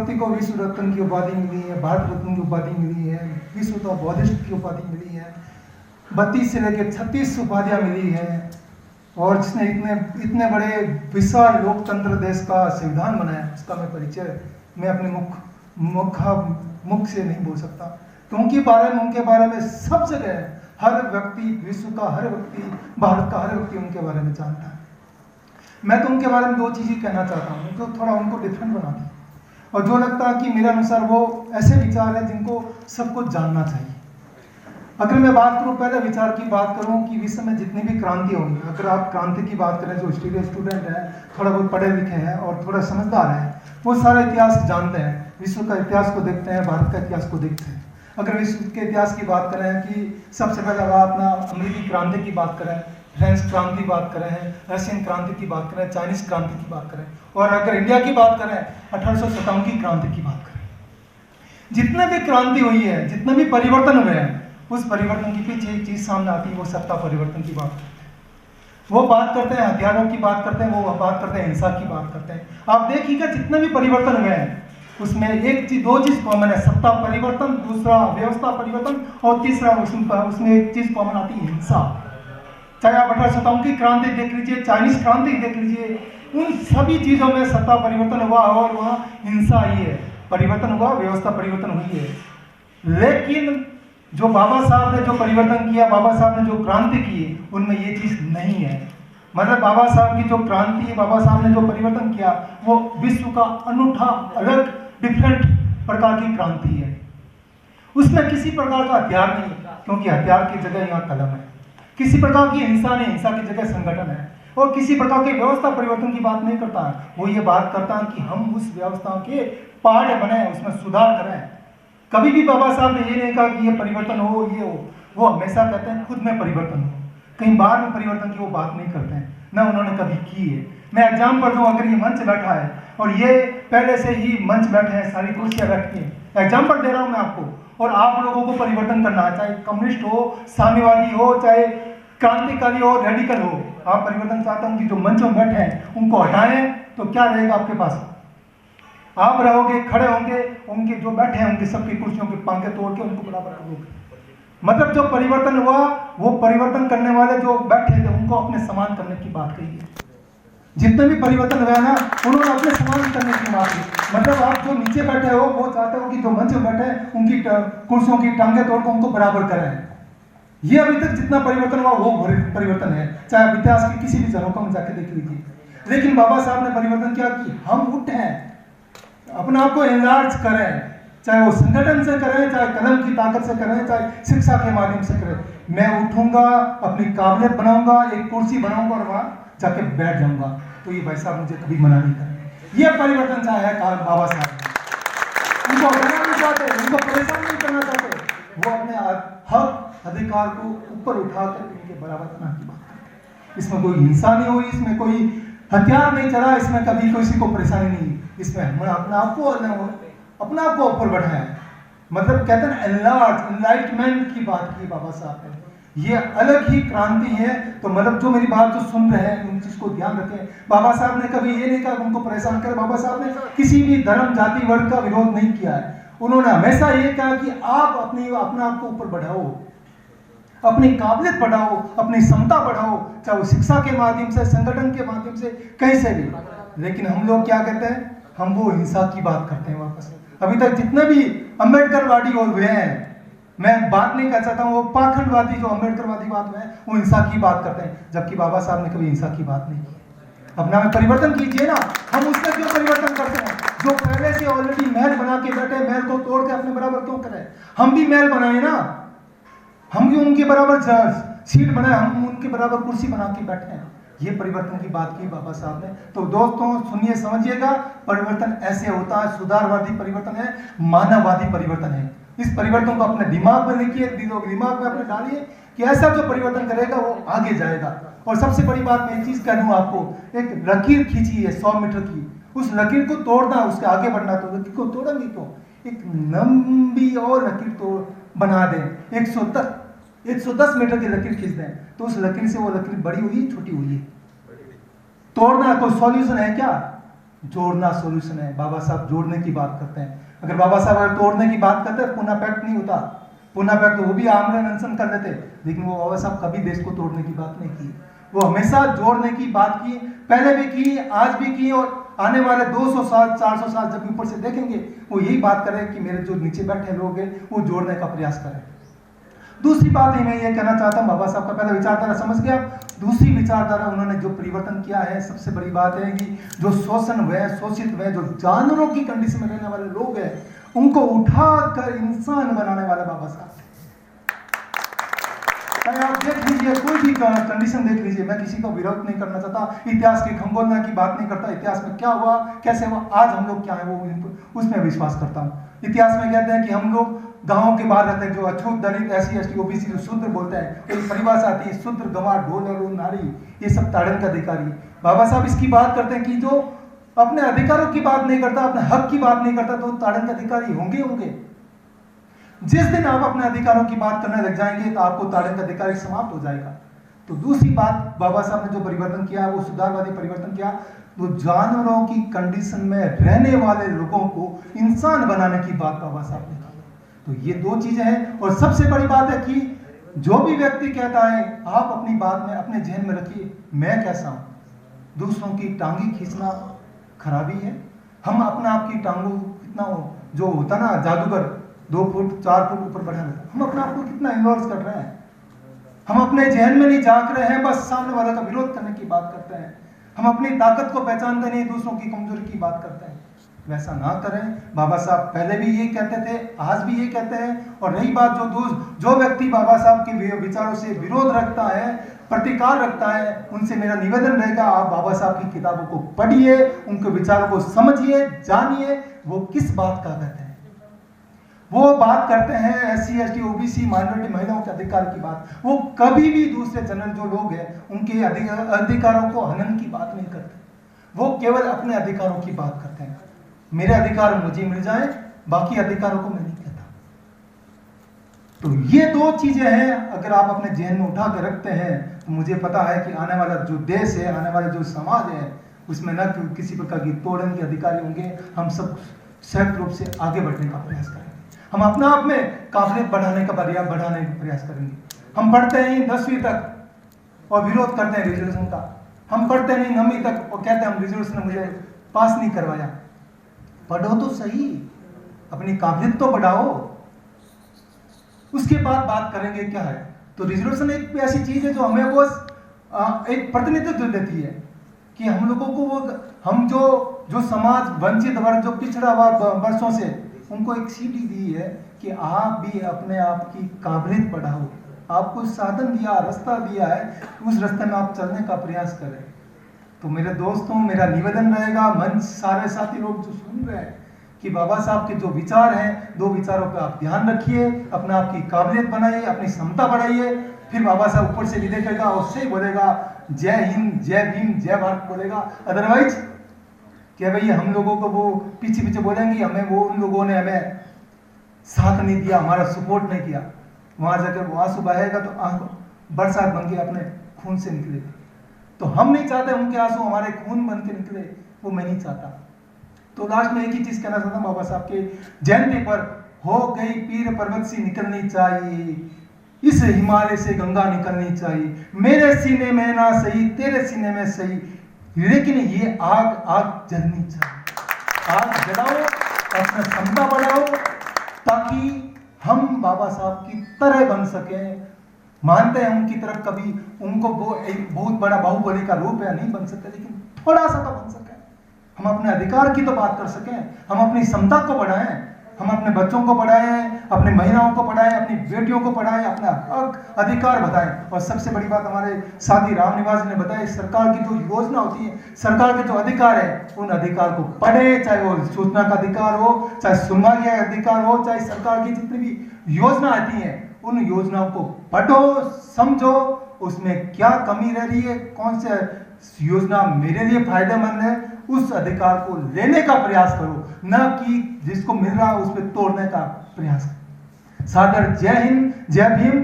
व्यक्ति को विश्व रत्न की उपाधि मिली है, भारत रत्न की उपाधि मिली है, विश्व तो बौद्धिस्ट की उपाधि मिली है, 32 से लेकर 36 उपाधियाँ मिली हैं, और जिसने इतने बड़े विशाल लोकतंत्र देश का संविधान बनाया, उसका मैं परिचय मैं अपने मुख से नहीं बोल सकता। तो उनके बारे में सब जगह हर व्यक्ति, विश्व का हर व्यक्ति, भारत का हर व्यक्ति उनके बारे में जानता है। मैं तो उनके बारे में 2 चीज़ें कहना चाहता हूँ, तो थोड़ा उनको डिफरेंट बना दी, और जो लगता है कि मेरे अनुसार वो ऐसे विचार है जिनको सबको जानना चाहिए। अगर मैं बात करूँ, पहले विचार की बात करूँ कि विश्व में जितनी भी क्रांति होगी, अगर आप क्रांति की बात करें, जो स्टूडेंट हैं, थोड़ा बहुत पढ़े लिखे हैं और थोड़ा समझदार हैं, वो सारा इतिहास जानते हैं, विश्व का इतिहास को देखते हैं, भारत का इतिहास को देखते हैं। अगर विश्व के इतिहास की बात करें कि सबसे पहले आप अपना अमेरिकी क्रांति की बात करें, फ्रेंच क्रांति की बात करें, रशियन क्रांति की बात करें, चाइनीज क्रांति की बात करें, और अगर इंडिया की बात करें 1857 की क्रांति की बात करें, जितने भी क्रांति हुई है, जितने भी परिवर्तन हुए हैं, उस परिवर्तन के पीछे एक चीज सामने आती है, वो सत्ता परिवर्तन की बात करते हैं। वो बात करते हैं हथियारों की बात करते हैं, वो बात करते हैं हिंसा की बात करते हैं। आप देखिएगा जितने भी परिवर्तन हुए हैं, उसमें 2 चीज कॉमन है, सत्ता परिवर्तन, दूसरा व्यवस्था परिवर्तन, और तीसरा उसमें एक चीज कॉमन आती है, हिंसा। चाहे आप 1857 की क्रांति देख लीजिए, चाइनीज क्रांति देख लीजिए, उन सभी चीजों में सत्ता परिवर्तन हुआ और वहाँ हिंसा आई है, परिवर्तन हुआ, व्यवस्था परिवर्तन हुई है। लेकिन जो बाबा साहब ने जो परिवर्तन किया, बाबा साहब ने जो क्रांति की, उनमें ये चीज नहीं है। मतलब बाबा साहब की जो क्रांति है, बाबा साहब ने जो परिवर्तन किया, वो विश्व का अनूठा, अलग, डिफरेंट प्रकार की क्रांति है। उसमें किसी प्रकार का हथियार नहीं, क्योंकि हथियार की जगह यहाँ कलम है। किसी प्रकार की हिंसा नहीं, हिंसा की जगह संगठन है। और किसी प्रकार की व्यवस्था परिवर्तन की बात नहीं करता है, वो ये बात करता है कि हम उस व्यवस्था के पार्ट बने, उसमें सुधार करें। कभी भी बाबा साहब ने ये नहीं कहा कि ये परिवर्तन हो, ये हो। वो हमेशा कहते हैं खुद में परिवर्तन हो, कहीं बाहर में परिवर्तन की वो बात नहीं करते हैं, ना उन्होंने कभी की है। मैं एग्जाम्पल दूं, अगर ये मंच बैठा है और ये पहले से ही मंच बैठे हैं, सारी कुर्सियां बैठती हैं, एग्जाम्पल दे रहा हूं मैं आपको, और आप लोगों को परिवर्तन करना है, चाहे कम्युनिस्ट हो, साम्यवादी हो, चाहे क्रांतिकारी हो, रेडिकल हो, आप परिवर्तन चाहते हो कि जो मंच में बैठे हैं उनको हटाएं, तो क्या रहेगा आपके पास? आप रहोगे, खड़े होंगे, उनके जो बैठे हैं उनके सबकी कुर्सियों के पांखे तोड़ के उनको बराबर करोगे। मतलब जो परिवर्तन हुआ, वो परिवर्तन करने वाले जो बैठे थे उनको अपने समान करने की बात कही है। जितने भी परिवर्तन हुआ ना, उन्होंने अपने समान करने की बात की। मतलब आप जो नीचे बैठे हो, वो चाहते हो कि जो मंच में बैठे हैं उनकी कुर्सियों की टांगे तोड़ कर उनको बराबर करें। ये अभी तक जितना परिवर्तन हुआ वो परिवर्तन है, चाहे आप इतिहास के किसी भी जगहों में जाके देख लीजिए। लेकिन बाबा साहब ने परिवर्तन किया कि हम उठे, अपने आप को एनलार्ज करें, चाहे वो संगठन से करें, चाहे कलम की ताकत से करें, चाहे शिक्षा के माध्यम से करें। मैं उठूंगा, अपनी काबिलियत बनाऊंगा, एक कुर्सी बनाऊंगा और वहां जाके बैठ जाऊंगा, तो ये भाई साहब मुझे कभी मना नहीं करेंगे। ये परिवर्तन चाहे है बाबा साहब, उनको हटाना नहीं चाहते, उनको परेशान नहीं करना चाहते, वो अपने हक अधिकार को ऊपर उठाकर इनके बराबर करना की बात करते। इसमें कोई हिंसा नहीं हुई, इसमें कोई हथियार नहीं चला, इसमें कभी किसी को परेशानी नहीं, इसमें हमने अपने आप को ऊपर बढ़ाया। मतलब कहते हैं एनलाइटमेंट की बात की बाबा साहब ने। ये अलग ही क्रांति है। तो मतलब जो मेरी बात जो सुन रहे हैं उन चीज को ध्यान रखें। बाबा साहब ने कभी ये नहीं कहा कि उनको परेशान करे। बाबा साहब ने किसी भी धर्म, जाति, वर्ग का विरोध नहीं किया है। उन्होंने हमेशा ये कहा कि आप अपने आप को ऊपर बढ़ाओ, अपनी काबिलियत बढ़ाओ, अपनी क्षमता बढ़ाओ, चाहे वो शिक्षा के माध्यम से, संगठन के माध्यम से, कहीं से भी। लेकिन हम लोग क्या कहते हैं, हम वो हिंसा की बात करते हैं वापस। अभी तक जितने भी अम्बेडकरवादी और हुए हैं, मैं बात नहीं कर सकता हूँ, वो पाखंडवादी जो अम्बेडकरवादी बात में वो हिंसा की बात करते हैं, जबकि बाबा साहब ने कभी हिंसा की बात नहीं की। अपना में परिवर्तन कीजिए ना, हम उसमें क्यों परिवर्तन करते हैं? जो पहले से ऑलरेडी महल बना के बैठे, महल को तोड़ के अपने बराबर क्यों करें? हम भी महल बनाए ना, हम भी उनके बराबर सीट बनाए, हम उनके बराबर कुर्सी बना के बैठे हैं। ये परिवर्तन की बात की बाबा साहब ने। तो दोस्तों सुनिए, समझिएगा, परिवर्तन ऐसे होता है, सुधारवादी परिवर्तन है, मानववादी परिवर्तन है। इस परिवर्तन को अपने दिमाग में लिखिए, दिमाग में अपने डालिए कि ऐसा जो परिवर्तन करेगा वो आगे जाएगा। और सबसे बड़ी बात मैं एक चीज कह दूं आपको, एक लकीर खींची है 100 मीटर की, उस लकीर को तोड़ना, उसके आगे बढ़ना, तो लकीर को तोड़ेंगे क्यों? एक लंबी और लकीर तो बना दें, 110 मीटर की लकीर खींच दें, तो उस लकीर से वो लकीर बड़ी हुई, छोटी हुई है। तोड़ना कोई सॉल्यूशन है क्या? जोड़ना सॉल्यूशन है। बाबा साहब जोड़ने की बात करते हैं। अगर बाबा साहब अगर तोड़ने की बात करते हैं, पूना पैक्ट नहीं होता। पूना पैक्ट तो वो भी आमरण अनशन कर लेते, लेकिन वो बाबा साहब कभी देश को तोड़ने की बात नहीं की। वो हमेशा जोड़ने की बात की, पहले भी की, आज भी की, और आने वाले 200 साल 400 साल जब ऊपर से देखेंगे, वो यही बात करें कि मेरे जो नीचे बैठे लोग हैं वो जोड़ने का प्रयास करें। दूसरी बात ही मैं ये कहना चाहता हूँ, बाबा साहब का पहला विचारधारा समझ गया। दूसरी विचारधारा उन्होंने जो परिवर्तन किया है, सबसे बड़ी बात है कि जो शोषण हुए, शोषित हुए, जो जानवरों की कंडीशन में रहने वाले लोग हैं, उनको उठाकर इंसान बनाने वाले बाबा साहब। आप देख लीजिए, कोई भी कंडीशन देख लीजिए, मैं किसी का विरोध नहीं करना चाहता, इतिहास की खंगोलना की बात नहीं करता, इतिहास में क्या हुआ, कैसे हुआ, आज हम लोग क्या है वो उसमें विश्वास करता हूँ। इतिहास में कहते हैं कि हम लोग गांवों के बाहर रहते हैं, जो अछूत दलित SC ST OBC जो शूद्र बोलते हैं, एक परिभाषा आती है, शूद्र गंवार ढोलर नारी, ये सब ताड़न का अधिकारी। बाबा साहब इसकी बात करते हैं कि जो अपने अधिकारों की बात नहीं करता, अपने हक की बात नहीं करता, तो ताड़न का अधिकारी होंगे। जिस दिन आप अपने अधिकारों की बात करने लग जाएंगे तो आपको ताड़न का अधिकारी समाप्त हो जाएगा। तो दूसरी बात बाबा साहब ने जो परिवर्तन किया, वो सुधारवादी परिवर्तन किया, वो जानवरों की कंडीशन में रहने वाले लोगों को इंसान बनाने की बात बाबा साहब ने की। तो ये दो चीजें हैं। और सबसे बड़ी बात है कि जो भी व्यक्ति कहता है, आप अपनी बात में अपने जहन में रखिए, मैं कैसा हूं। दूसरों की टांगी खींचना खराबी है। हम अपने आप की टांगों कितना जो होता ना जादूगर 2 फुट 4 फुट ऊपर बढ़ा रहे, हम अपने आप को कितना इन्वॉल्व कर रहे हैं। हम अपने जहन में नहीं झांक रहे हैं, बस सामने वाले का विरोध करने की बात करते हैं। हम अपनी ताकत को पहचानते नहीं, दूसरों की कमजोरी की बात करते हैं। वैसा ना करें। बाबा साहब पहले भी ये कहते थे, आज भी ये कहते हैं। और रही बात जो व्यक्ति बाबा साहब के विचारों से विरोध रखता है, प्रतिकार रखता है, उनसे मेरा निवेदन रहेगा, आप बाबा साहब की किताबों को पढ़िए, उनके विचारों को समझिए, जानिए, वो किस बात का कहते हैं। वो बात करते हैं SC ST OBC माइनॉरिटी महिलाओं के अधिकार की बात। वो कभी भी दूसरे जनरल जो लोग हैं उनके अधिकारों को हनन की बात नहीं करते। वो केवल अपने अधिकारों की बात करते हैं। मेरे अधिकार मुझे मिल जाए, बाकी अधिकारों को मैं नहीं कहता। तो ये दो चीजें हैं, अगर आप अपने जहन में उठा के रखते हैं तो मुझे पता है कि आने वाला जो देश है, आने वाला जो समाज है, उसमें न किसी प्रकार की तोड़न के अधिकारी होंगे। हम सब संयुक्त रूप से आगे बढ़ने का प्रयास करेंगे। हम अपने आप में काबिलियत बढ़ाने का प्रयास करेंगे। हम पढ़ते हैं 10वीं तक और विरोध करते हैं रिजर्वेशन का। हम पढ़ते नहीं 9वीं तक और कहते हैं हम रिजर्वेशन ने मुझे पास नहीं करवाया। पढ़ो तो सही, अपनी काबिलियत तो बढ़ाओ, उसके बाद बात करेंगे क्या है। तो रिजर्वेशन एक ऐसी चीज है जो हमें वो एक प्रतिनिधित्व देती है कि हम लोगों को वो हम जो समाज वंचित वर्ग जो पिछड़ा हुआ वर्षों से, उनको एक सीढ़ी दी है कि आप भी अपने आप की काबिलियत बढ़ाओ। आपको साधन दिया, रास्ता दिया है, उस रास्ते में आप चलने का प्रयास करें। तो मेरे दोस्तों, मेरा निवेदन रहेगा, मंच सारे साथी लोग जो सुन रहे हैं, कि बाबा साहब के जो विचार हैं, 2 विचारों का आप ध्यान रखिए, अपने आप की काबिलियत बनाइए, अपनी क्षमता बढ़ाइए। फिर बाबा साहब ऊपर से भी देखेगा और उससे ही बोलेगा जय हिंद, जय भीम, जय भारत बोलेगा। अदरवाइज क्या भैया हम लोगों को वो पीछे बोलेंगे, हमें वो उन लोगों ने हमें साथ नहीं दिया, हमारा सपोर्ट नहीं किया। वहां जाकर वो आंसू बहेगा तो बरसात बन के अपने खून से निकलेगा। तो हम नहीं चाहते उनके आंसू हमारे खून बन के निकले, वो मैं नहीं चाहता। तो लास्ट में एक ही चीज कहना चाहता हूँ, बाबा साहब के जयंती पर हो गई पीर पर्वत सी निकलनी चाहिए, इस हिमालय से गंगा निकलनी चाहिए, मेरे सीने में ना सही तेरे सीने में सही, लेकिन ये आग जलनी चाहिए। आग जलाओ, अपना क्षमता बढ़ाओ, ताकि हम बाबा साहब की तरह बन सके। मानते हैं उनकी तरफ कभी उनको वो एक बहुत बड़ा बाहुबली का रूप है, नहीं बन सकते, लेकिन थोड़ा सा तो बन सके। हम अपने अधिकार की तो बात कर सकें, हम अपनी क्षमता को बढ़ाएं, हम अपने बच्चों को पढ़ाएं, अपनी महिलाओं को पढ़ाएं, अपनी बेटियों को पढ़ाएं, अपना हक अधिकार बताएं। और सबसे बड़ी बात हमारे साथी रामनिवास जी ने बताया, सरकार की जो योजना होती है, सरकार के जो अधिकार है, उन अधिकार को पढ़े, चाहे वो सूचना का अधिकार हो, चाहे सुनवाई का अधिकार हो, चाहे सरकार की जितनी भी योजना आती है, उन योजनाओं को पढ़ो, समझो, उसमें क्या कमी रह रही है, कौन से योजना मेरे लिए फायदेमंद है, उस अधिकार को लेने का प्रयास करो, न कि जिसको मिल रहा है उस पर तोड़ने का प्रयास करो। सादर जय हिंद, जय भीम।